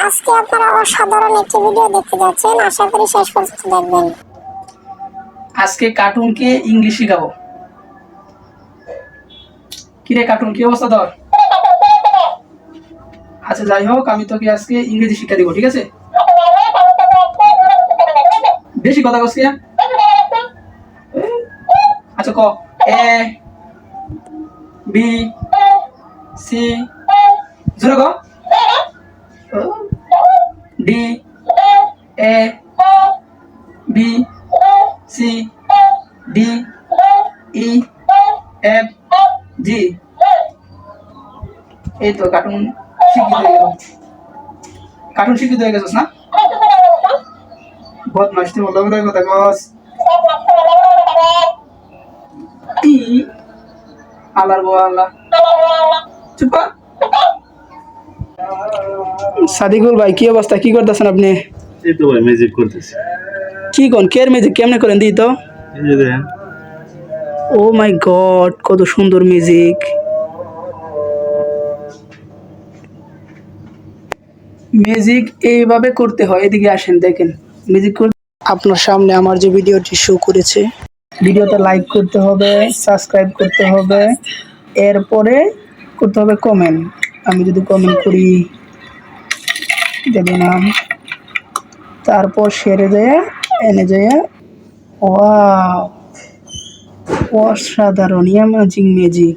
আজকে আপনারা অসাধারণ একটি ভিডিও দেখতে যাচ্ছেন, আশা করি শেষ পর্যন্ত দেখবেন। আজকে কার্টুনকে ইংলিশ শিখাবো। কিরে কার্টুন, কি অবস্থা তোর? আচ্ছা যাই হোক, আমি তোকে আজকে ইংরেজি শিক্ষা দিব, ঠিক আছে? বেশি কথা কস কিয়া? আচ্ছা ক। এ বি সি, জোরে ক। D A B C D E F G. এই তো কার্টুন শিক্ষিত হয়ে গেল। কার্টুন শিক্ষিত হয়ে গেছিস না? বহুত নষ্ট বললাম রে কথা কস। ই আল্লাহর বউ আল্লাহ। চুপ কর। সাদিকুল ভাই, কি অবস্থা? কি করতেছেন আপনি? এই তো ভাই ম্যাজিক করতেছি। কি কোন কের ম্যাজিক কেমনে করেন দিই তো? এই যে দেখেন। ও মাই গড, কত সুন্দর ম্যাজিক। ম্যাজিক এইভাবে করতে হয়। এদিকে আসেন, দেখেন ম্যাজিক করতে। আপনার সামনে আমার যে ভিডিওটি শো করেছে, ভিডিওতে লাইক করতে হবে, সাবস্ক্রাইব করতে হবে, এরপরে করতে হবে কমেন্ট। আমি যদি কমেন্ট করি, দেবে না, তারপর সেরে যায় এনে যায়। ওয়াও, অসাধারণ, অ্যামেজিং ম্যাজিক।